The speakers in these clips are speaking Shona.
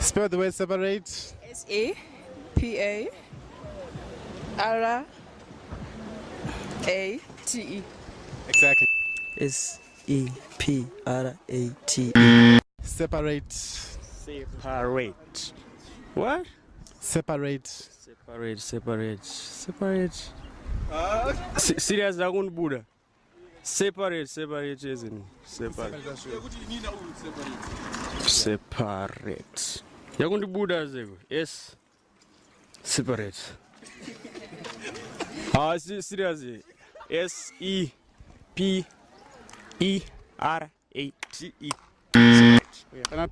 Spell the word separate. S-A-P-A-R-A-T-E. Exactly. S-E-P-R-A-T-E. Separate. Separate. What? Separate. Separate. Serious Dragon Buddha. Separate isn't separate. Separate. Yakundi Buddha zego. Yes. Separate. Seriously. S-E-P-E-R-A-T-E.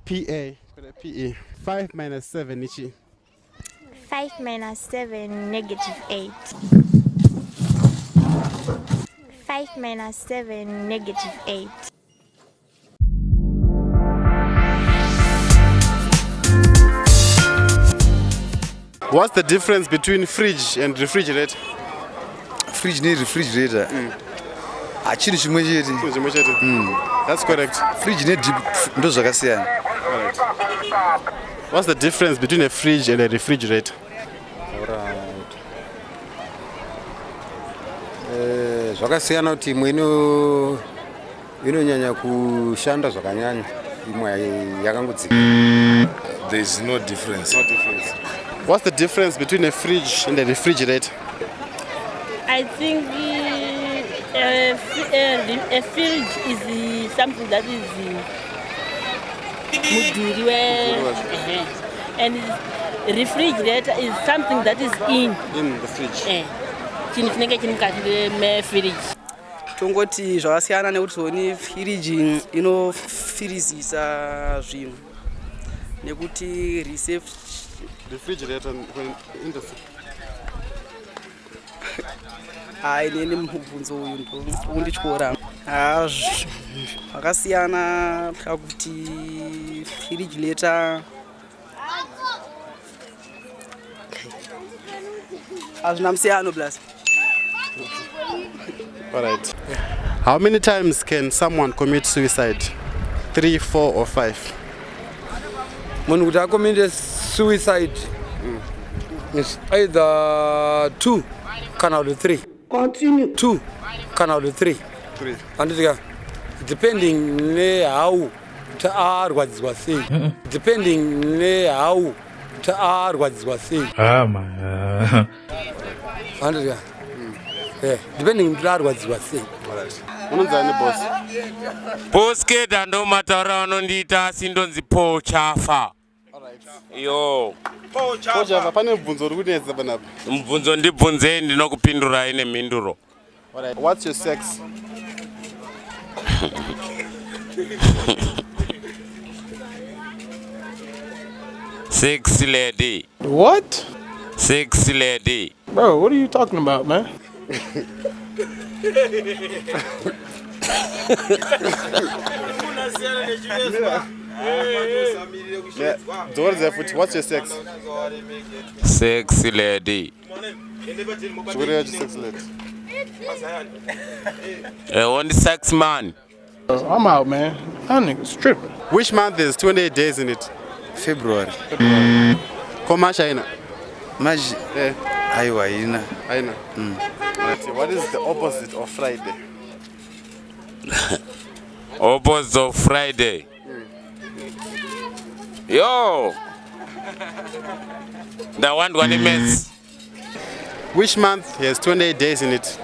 P-A. P-E. 5 minus 7 ichi. 5 minus 7, -8. 5 minus 7, -8. What's the difference between fridge and refrigerator? Fridge need refrigerator. Achiri chimwe chete. That's correct. Fridge need ndo zvakasiyana. Correct. What's the difference between a fridge and a refrigerator? Alright. Zvakasiyana kuti imwe inonyanya kushanda zvakanyanya, imwe yakangodzika. There is no difference. No difference. What's the difference between a fridge and a refrigerator? I think a fridge is something that is and a refrigerator is something that is in the fridge. Fridge. Tongoti zvakasiyana nekuti oni firiji inofirizisa zvinhu nekuti refrigerator industry. Neni mubvunzo uyu ndichikora zvakasiyana kuti refrigerator hazvina musiyano plus. All right. How many times can someone commit suicide? 3, 4, or 5? Munhu kuti akomite suicide is either 2 kana kuti 3. Continue. 2 kana kuti 3. 3. Anditika depending how taarwadziwa sei. Depending how taarwadziwa sei. Man. Anditika. Depending taarwadziwa sei. Unonzani boss? Boske dando matara anondiita sindonzi po chafa. Yo. Po chafa pane mubvunzo uri kunetsa panapa. Mubvunzo ndibvunze ndinokupindura ine mhinduro. All right. What's your sex? Sex lady. What? Sex lady. Bro, what are you talking about, man? What's your sex? Sex lady. What is your sex lady? Only sex man. I'm out, man. That nigga's tripping. Which month is 28 days in it? February. Komasha ina. Maji. Aiwa ina. Aina. What is the opposite of Friday? Opposite of Friday. Yo. The one mess. Which month has 28 days in it?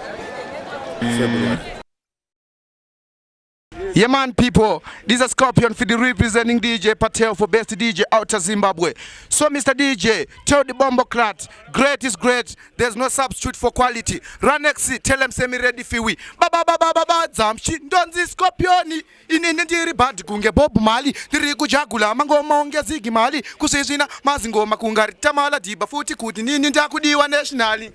February. Yeah man people, this is Scorpion for the representing DJ Patel for best DJ out of Zimbabwe. So Mr. DJ, tell the Bomboclat, great is great, there's no substitute for quality. Run next, tell them say me ready for we. Baba zamshi ndonzi Scorpioni inendiri bad kunge Bob Mali tiri kujagula mangoma ongezigi mali kusizina mazingoma kungarita mala diba futi kuti nini ndakudiwa nationally.